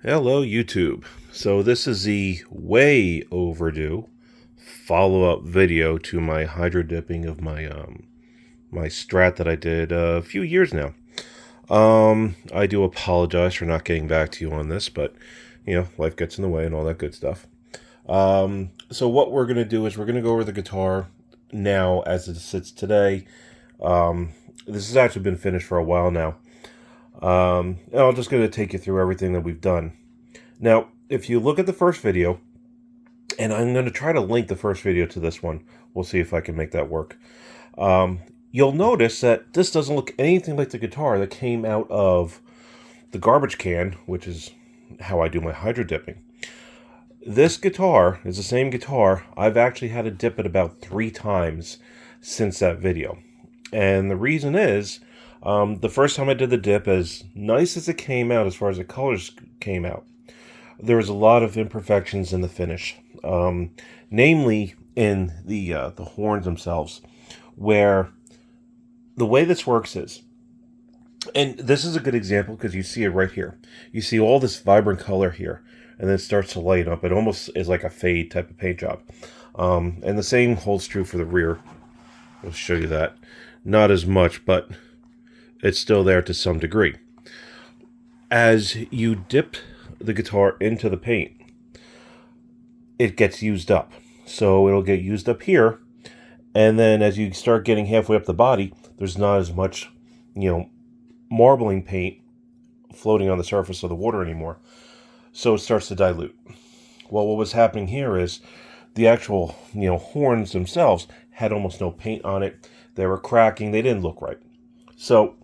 Hello, YouTube. So this is the way overdue follow-up video to my hydro dipping of my strat that I did a few years now. I do apologize for not getting back to you on this, but life gets in the way and all that good stuff. So what we're gonna do is we're gonna go over the guitar now as it sits today. This has actually been finished for a while now. And I'm just going to take you through everything that we've done. Now, if you look at the first video, and I'm going to try to link the first video to this one. We'll see if I can make that work. You'll notice that this doesn't look anything like the guitar that came out of the garbage can, which is how I do my hydro dipping. This guitar is the same guitar. I've actually had to dip it about 3 times since that video. And the reason is, the first time I did the dip, as nice as it came out, as far as the colors came out, there was a lot of imperfections in the finish, namely in the horns themselves, where the way this works is, and this is a good example because you see it right here. You see all this vibrant color here, and then it starts to light up. It almost is like a fade type of paint job. And the same holds true for the rear. I'll show you that. Not as much, but it's still there to some degree. As you dip the guitar into the paint, it gets used up. So it'll get used up here, and then as you start getting halfway up the body, there's not as much, marbling paint floating on the surface of the water anymore. So it starts to dilute. Well, what was happening here is the actual, horns themselves had almost no paint on it. They were cracking. They didn't look right. So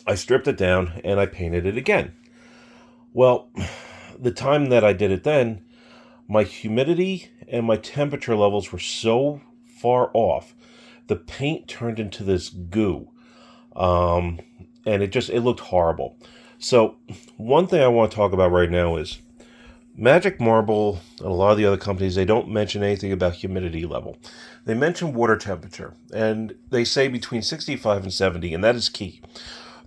I stripped it down and I painted it again. Well, the time that I did it then, my humidity and my temperature levels were so far off, the paint turned into this goo. And it looked horrible. So one thing I want to talk about right now is Magic Marble and a lot of the other companies, they don't mention anything about humidity level. They mention water temperature, and they say between 65 and 70, and that is key.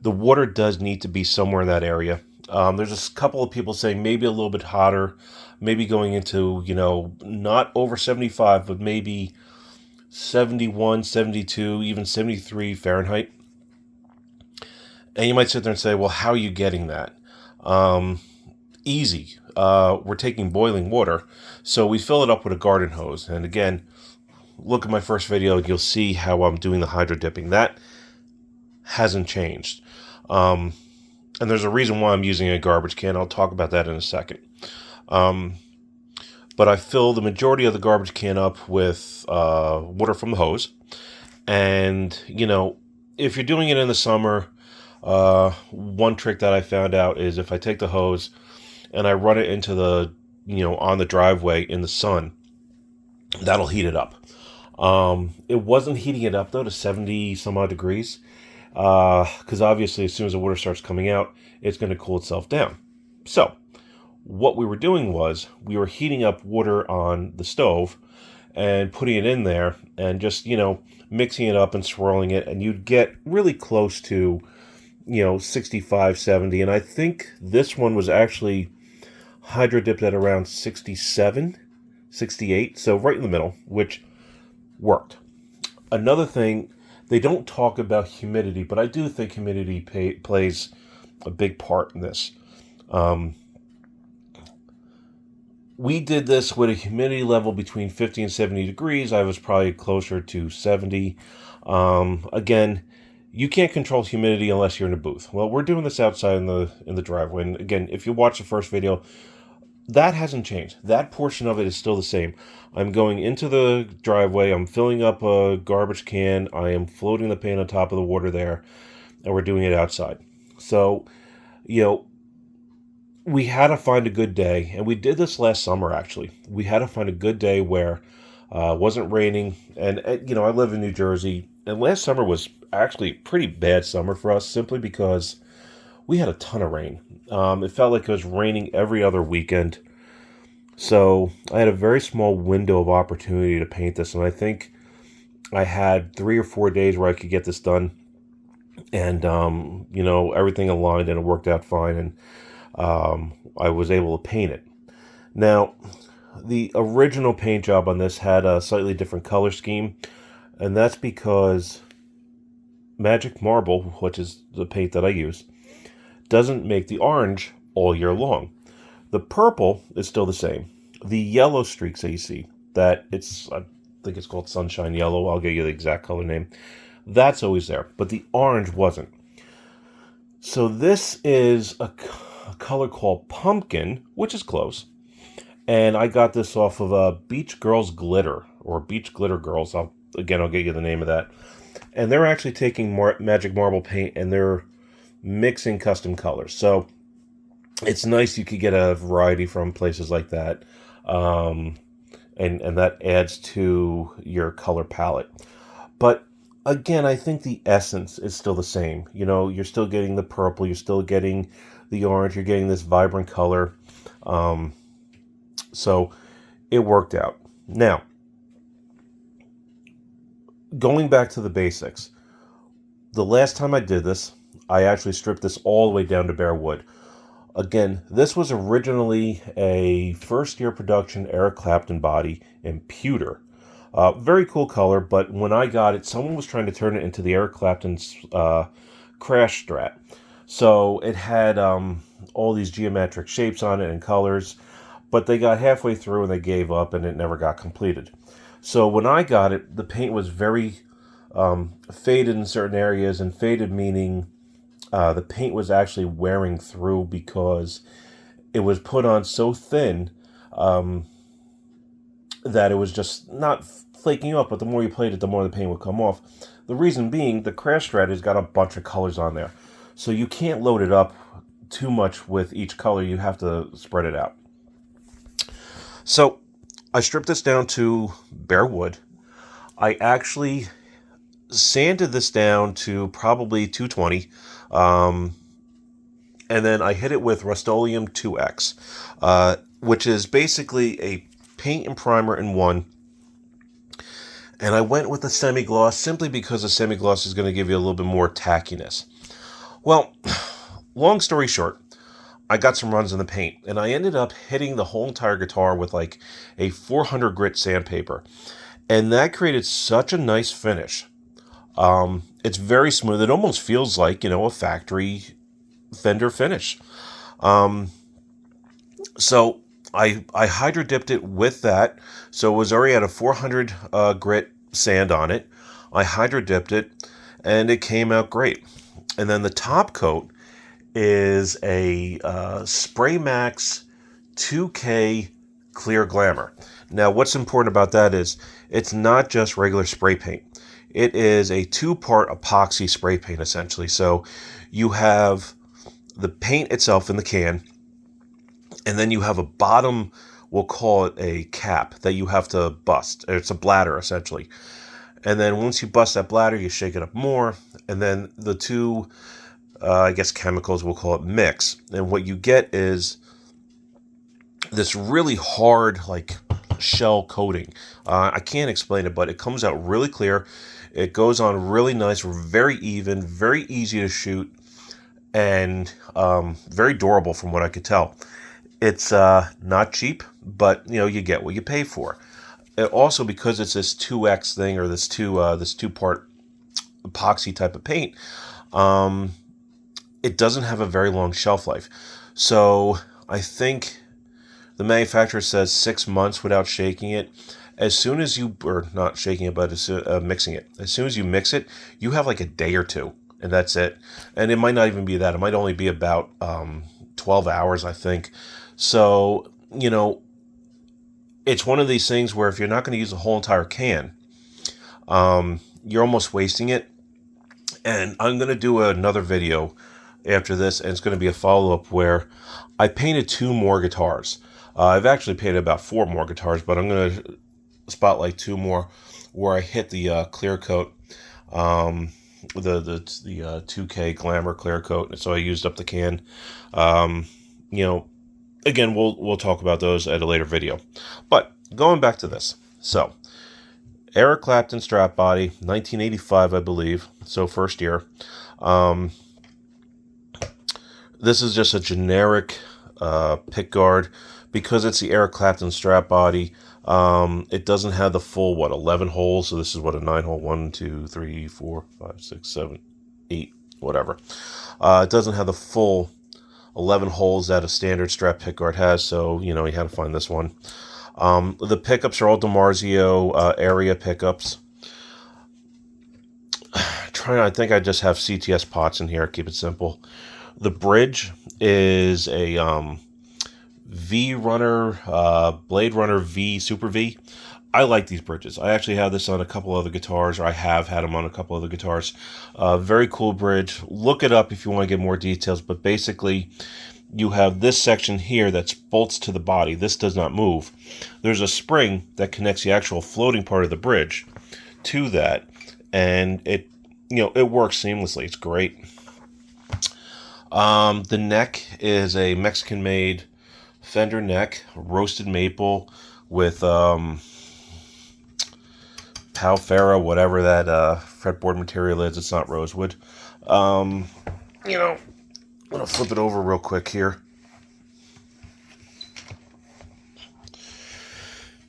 The water does need to be somewhere in that area. There's a couple of people saying maybe a little bit hotter, maybe going into, not over 75, but maybe 71, 72, even 73 Fahrenheit. And you might sit there and say, well, how are you getting that? Easy. We're taking boiling water, so we fill it up with a garden hose. And again, look at my first video, you'll see how I'm doing the hydro dipping. That hasn't changed. And there's a reason why I'm using a garbage can. I'll talk about that in a second. But I fill the majority of the garbage can up with water from the hose. And, if you're doing it in the summer, one trick that I found out is if I take the hose and I run it into the, on the driveway in the sun, that'll heat it up. It wasn't heating it up, though, to 70 some odd degrees. Because obviously as soon as the water starts coming out, it's going to cool itself down. So what we were doing was we were heating up water on the stove and putting it in there and just, mixing it up and swirling it, and you'd get really close to, 65, 70. And I think this one was actually hydro dipped at around 67, 68. So right in the middle, which worked. Another thing, they don't talk about humidity, but I do think humidity plays a big part in this. We did this with a humidity level between 50 and 70 degrees. I was probably closer to 70. Again, you can't control humidity unless you're in a booth. Well, we're doing this outside in the driveway. And again, if you watch the first video, that hasn't changed. That portion of it is still the same. I'm going into the driveway. I'm filling up a garbage can. I am floating the paint on top of the water there, and we're doing it outside. So, we had to find a good day, and we did this last summer, actually. We had to find a good day where it wasn't raining, and I live in New Jersey, and last summer was actually a pretty bad summer for us, simply because we had a ton of rain. It felt like it was raining every other weekend. So I had a very small window of opportunity to paint this, and I think I had 3 or 4 days where I could get this done. And, everything aligned and it worked out fine. And I was able to paint it. Now, the original paint job on this had a slightly different color scheme, and that's because Magic Marble, which is the paint that I use, doesn't make the orange all year long. The purple is still the same. The yellow streaks that you see, I think it's called Sunshine Yellow, I'll give you the exact color name, that's always there, but the orange wasn't. So this is a color called Pumpkin, which is close. And I got this off of Beach Girls Glitter, or Beach Glitter Girls. I'll get you the name of that. And they're actually taking Magic Marble paint and they're mixing custom colors. So it's nice you could get a variety from places like that. And that adds to your color palette. But again, I think the essence is still the same. You know, you're still getting the purple, you're still getting the orange, you're getting this vibrant color. So it worked out. Now, going back to the basics, the last time I did this, I actually stripped this all the way down to bare wood. Again, this was originally a first-year production Eric Clapton body in pewter. Very cool color, but when I got it, someone was trying to turn it into the Eric Clapton's Crash Strat. So it had all these geometric shapes on it and colors, but they got halfway through and they gave up and it never got completed. So when I got it, the paint was very faded in certain areas, and faded meaning the paint was actually wearing through because it was put on so thin that it was just not flaking up, but the more you played it, the more the paint would come off. The reason being, the Crash Strat has got a bunch of colors on there. So you can't load it up too much with each color. You have to spread it out. So I stripped this down to bare wood. I actually sanded this down to probably 220. And then I hit it with Rust-Oleum 2X, which is basically a paint and primer in one. And I went with the semi-gloss simply because the semi-gloss is going to give you a little bit more tackiness. Well, long story short, I got some runs in the paint, and I ended up hitting the whole entire guitar with like a 400 grit sandpaper. And that created such a nice finish. It's very smooth. It almost feels like, a factory Fender finish. So I hydro dipped it with that. So it was already at a 400 grit sand on it. I hydro dipped it, and it came out great. And then the top coat is a Spray Max 2K Clear Glamour. Now, what's important about that is it's not just regular spray paint. It is a two-part epoxy spray paint, essentially. So you have the paint itself in the can, and then you have a bottom, we'll call it a cap, that you have to bust. It's a bladder, essentially. And then once you bust that bladder, you shake it up more, and then the two, chemicals, we'll call it mix. And what you get is this really hard, shell coating. I can't explain it, but it comes out really clear. It goes on really nice, very even, very easy to shoot, and very durable from what I could tell. It's not cheap, but you get what you pay for. It also, because it's this 2X thing, or this two-part epoxy type of paint, it doesn't have a very long shelf life. So I think the manufacturer says 6 months without shaking it. As soon as you, or not shaking it, but mixing it. As soon as you mix it, you have like a day or two, and that's it. And it might not even be that. It might only be about 12 hours, I think. So, it's one of these things where if you're not going to use the whole entire can, you're almost wasting it. And I'm going to do another video after this, and it's going to be a follow-up where I painted 2 more guitars. I've actually painted about 4 more guitars, but I'm going to spotlight 2 more where I hit the clear coat, the 2K Glamour clear coat. So I used up the can. Again, we'll talk about those at a later video. But going back to this, so Eric Clapton Strat body, 1985, I believe. So first year. This is just a generic pick guard because it's the Eric Clapton Strat body. It doesn't have the full 11 holes. So this is what a 9-hole, 1, 2, 3, 4, 5, 6, 7, 8, whatever. It doesn't have the full 11 holes that a standard Strat pick guard has. So you had to find this one. The pickups are all DiMarzio area pickups. I think I just have CTS pots in here. Keep it simple. The bridge is a V Runner, Blade Runner V, Super V. I like these bridges. I actually have this on a couple other guitars, or I have had them on a couple other guitars. Very cool bridge. Look it up if you want to get more details, but basically you have this section here that bolts to the body. This does not move. There's a spring that connects the actual floating part of the bridge to that, and it works seamlessly. It's great. The neck is a Mexican-made Fender neck, roasted maple with Pau Ferro, whatever that fretboard material is. It's not rosewood. I'm gonna flip it over real quick here.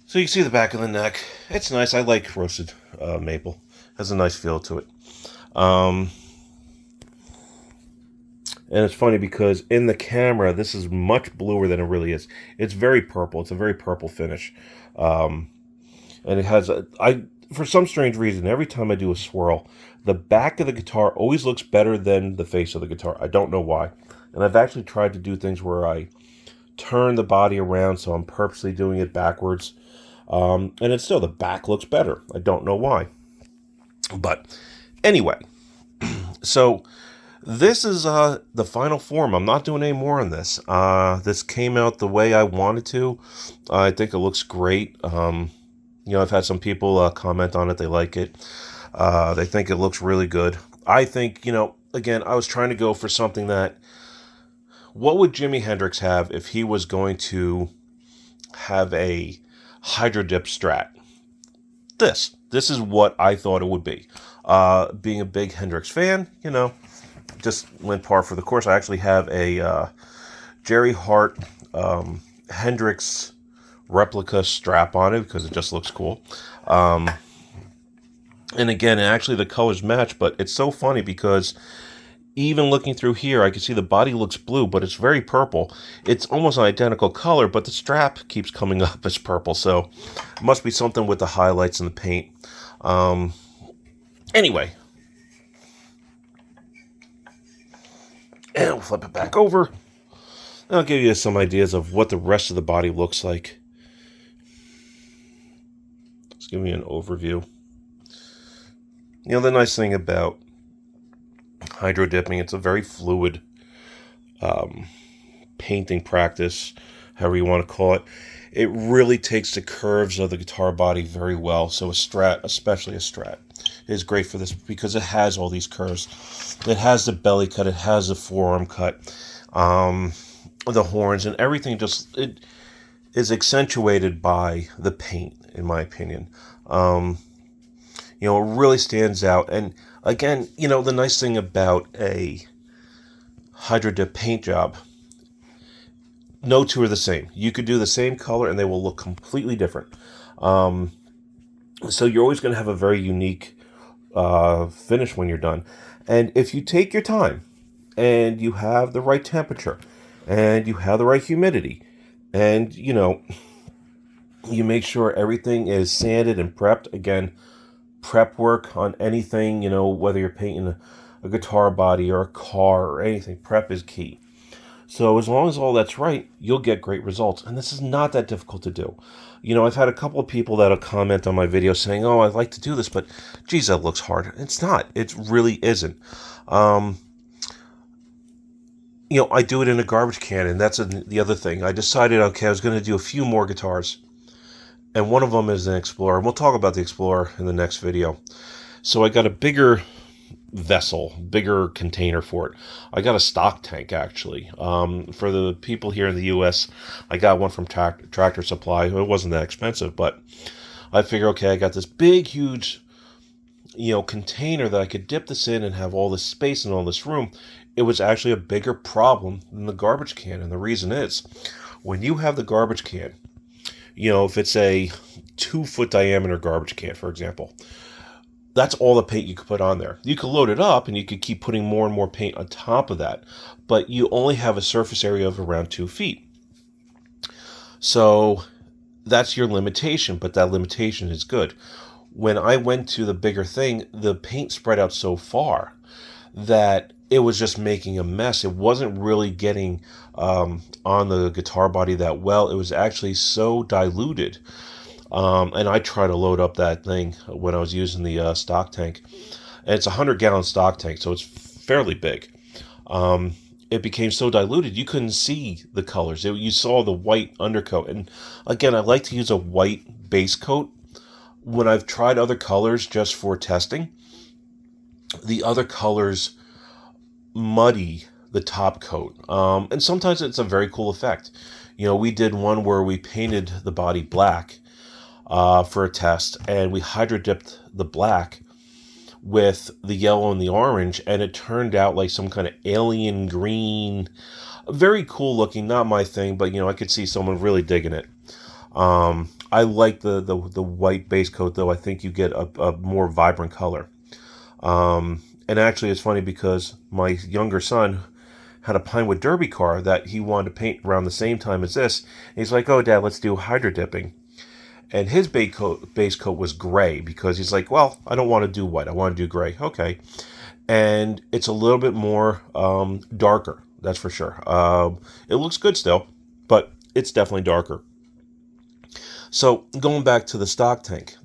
So you can see the back of the neck. It's nice. I like roasted maple. Has a nice feel to it. And it's funny because in the camera, this is much bluer than it really is. It's very purple. It's a very purple finish. And it has for some strange reason, every time I do a swirl, the back of the guitar always looks better than the face of the guitar. I don't know why. And I've actually tried to do things where I turn the body around, so I'm purposely doing it backwards. And it's still, the back looks better. I don't know why. But anyway, so this is the final form. I'm not doing any more on this. This came out the way I wanted to. I think it looks great. I've had some people comment on it. They like it. They think it looks really good. I think, again, I was trying to go for something that, what would Jimi Hendrix have if he was going to have a Hydro Dip Strat? This is what I thought it would be. Being a big Hendrix fan, just went par for the course. I actually have a Jerry Hart Hendrix replica strap on it because it just looks cool. And again, actually the colors match, but it's so funny because even looking through here, I can see the body looks blue, but it's very purple. It's almost an identical color, but the strap keeps coming up as purple, so it must be something with the highlights and the paint. Anyway. And we'll flip it back over. I'll give you some ideas of what the rest of the body looks like. Let's give you an overview. The nice thing about hydro dipping, it's a very fluid painting practice, however you want to call it. It really takes the curves of the guitar body very well. So a Strat, especially a Strat, is great for this because it has all these curves. It has the belly cut, it has the forearm cut, the horns, and everything just, it is accentuated by the paint, in my opinion. It really stands out. And again, the nice thing about a Hydro Dip paint job, no two are the same. You could do the same color and they will look completely different. So you're always going to have a very unique finish when you're done. And if you take your time and you have the right temperature and you have the right humidity and, you make sure everything is sanded and prepped. Again, prep work on anything, whether you're painting a guitar body or a car or anything, prep is key. So as long as all that's right, you'll get great results. And this is not that difficult to do. I've had a couple of people that'll comment on my video saying, oh, I'd like to do this, but geez, that looks hard. It's not. It really isn't. I do it in a garbage can, and that's the other thing. I decided, okay, I was going to do a few more guitars. And one of them is an Explorer. And we'll talk about the Explorer in the next video. So I got a bigger vessel, bigger container for it. I got a stock tank, actually. For the people here in the U.S., I got one from Tractor Supply. It wasn't that expensive, but I figure, okay, I got this big, huge, container that I could dip this in and have all this space and all this room. it was actually a bigger problem than the garbage can. And the reason is, when you have the garbage can, if it's a 2 foot diameter garbage can, for example, that's all the paint you could put on there. You could load it up and you could keep putting more and more paint on top of that, but you only have a surface area of around 2 feet. So that's your limitation, but that limitation is good. When I went to the bigger thing, the paint spread out so far that it was just making a mess. It wasn't really getting on the guitar body that well. It was actually so diluted. And I tried to load up that thing when I was using the stock tank. And it's a 100-gallon stock tank, so it's fairly big. It became so diluted you couldn't see the colors. You saw the white undercoat. And again, I like to use a white base coat. When I've tried other colors just for testing, the other colors muddy the top coat. And sometimes it's a very cool effect. We did one where we painted the body black for a test, and we hydro dipped the black with the yellow and the orange, and it turned out like some kind of alien green. Very cool looking, not my thing, but I could see someone really digging it. I like the white base coat, though. I think you get a more vibrant color. And actually, it's funny because my younger son had a Pinewood Derby car that he wanted to paint around the same time as this. And he's like, "Oh, Dad, let's do hydro dipping." And his base coat was gray because he's like, "Well, I don't want to do white. I want to do gray." Okay. And it's a little bit more darker, that's for sure. It looks good still, but it's definitely darker. So going back to the stock tank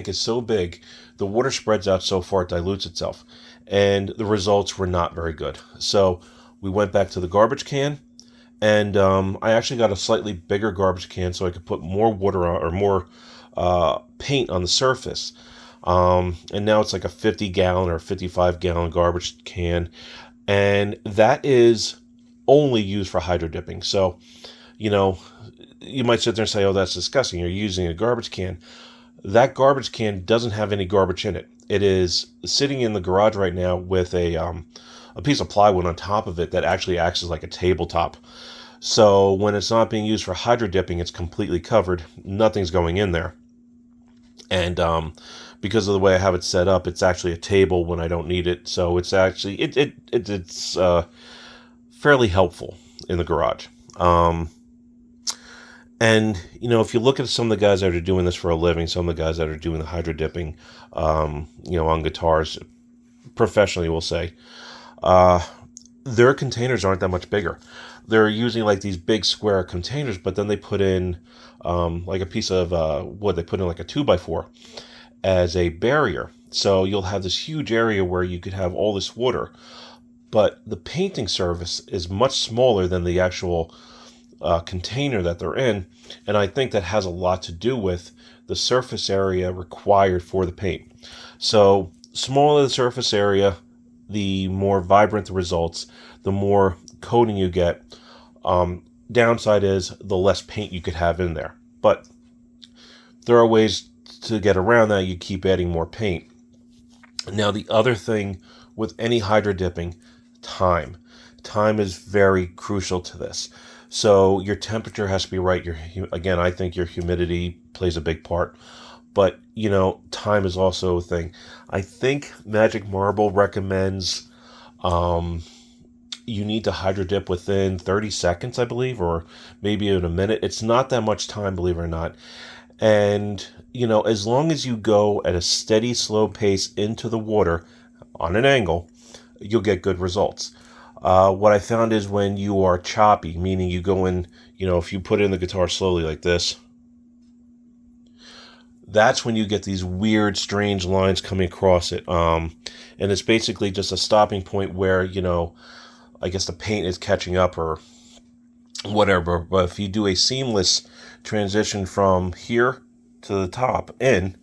is so big, the water spreads out so far it dilutes itself, and the results were not very good. So we went back to the garbage can, and I actually got a slightly bigger garbage can so I could put more water on, or more paint on the surface. And now it's like a 50-gallon or 55-gallon garbage can, and that is only used for hydro dipping. So, you might sit there and say, "Oh, that's disgusting. You're using a garbage can." That garbage can doesn't have any garbage in it. It is sitting in the garage right now with a piece of plywood on top of it that actually acts as like a tabletop. So when it's not being used for hydro dipping, it's completely covered. Nothing's going in there. And because of the way I have it set up, it's actually a table when I don't need it. So it's actually it's fairly helpful in the garage. And, if you look at some of the guys that are doing this for a living, some of the guys that are doing the hydro dipping, on guitars, professionally, we'll say, their containers aren't that much bigger. They're using like these big square containers, but then they put in like a piece of wood. They put in like a 2x4 as a barrier. So you'll have this huge area where you could have all this water, but the painting surface is much smaller than the actual container that they're in, and I think that has a lot to do with the surface area required for the paint. So smaller the surface area, the more vibrant the results, the more coating you get. Downside is the less paint you could have in there, but there are ways to get around that. You keep adding more paint. Now the other thing with any hydro dipping, time is very crucial to this. So your temperature has to be right. Again, I think your humidity plays a big part. But, time is also a thing. I think Magic Marble recommends you need to hydro dip within 30 seconds, I believe, or maybe in a minute. It's not that much time, believe it or not. And, as long as you go at a steady, slow pace into the water on an angle, you'll get good results. What I found is when you are choppy, meaning you go in, if you put in the guitar slowly like this, that's when you get these weird, strange lines coming across it. And it's basically just a stopping point where, I guess the paint is catching up or whatever. But if you do a seamless transition from here to the top in,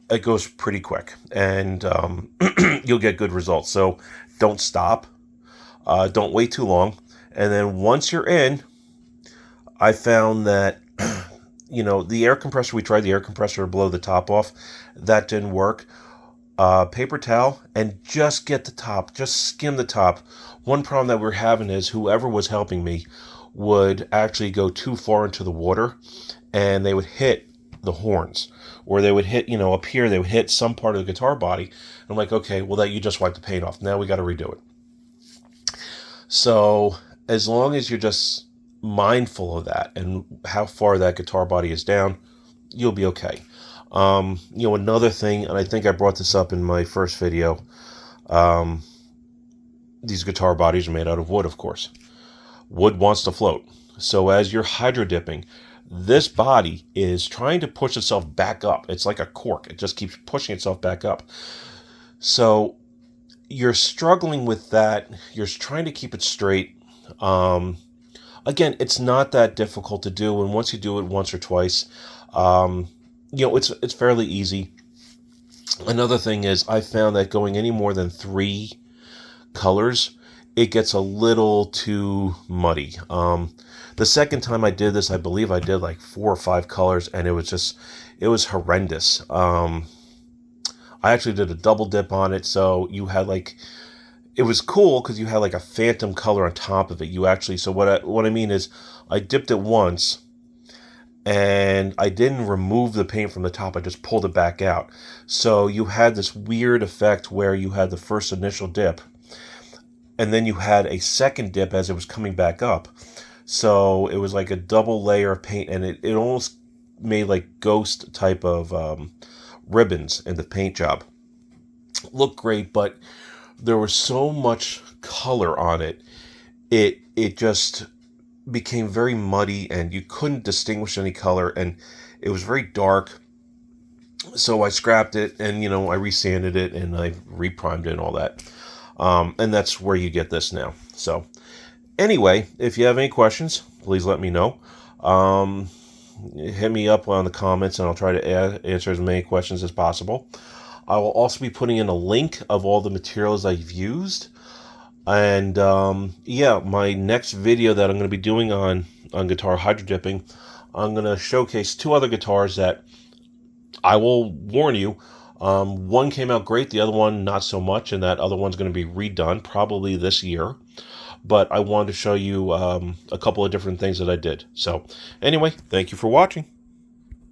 it goes pretty quick, and you'll get good results. So don't stop. Don't wait too long. And then once you're in, I found that, the air compressor, we tried the air compressor to blow the top off. That didn't work. paper towel, and just get the top, just skim the top. One problem that we're having is whoever was helping me would actually go too far into the water, and they would hit the horns, or they would hit, up here, they would hit some part of the guitar body. I'm like, okay, well, that you just wiped the paint off. Now we got to redo it. So as long as you're just mindful of that and how far that guitar body is down, you'll be okay. Another thing, and I think I brought this up in my first video, these guitar bodies are made out of wood, of course. Wood wants to float. So as you're hydro dipping, this body is trying to push itself back up. It's like a cork. It just keeps pushing itself back up. So you're struggling with that. You're trying to keep it straight. Again, it's not that difficult to do, and once you do it once or twice, it's fairly easy. Another thing is I found that going any more than 3 colors, it gets a little too muddy. The second time I did this, I believe I did like 4 or 5 colors, and it was horrendous. I actually did a double dip on it, so you had it was cool because you had like a phantom color on top of it. So what I mean is I dipped it once, and I didn't remove the paint from the top. I just pulled it back out. So you had this weird effect where you had the first initial dip, and then you had a second dip as it was coming back up. So it was like a double layer of paint, and it almost made like ghost type of ribbons in the paint job. Looked great, but there was so much color on it. It just became very muddy, and you couldn't distinguish any color, and it was very dark. So I scrapped it, and I resanded it, and I reprimed it and all that. And that's where you get this now. So anyway, if you have any questions, please let me know. Hit me up on the comments, and I'll try to answer as many questions as possible. I will also be putting in a link of all the materials I've used. And my next video that I'm going to be doing on guitar hydro dipping, I'm going to showcase 2 other guitars that I will warn you, one came out great, the other one not so much, and that other one's going to be redone probably this year. But I wanted to show you a couple of different things that I did. So anyway, thank you for watching.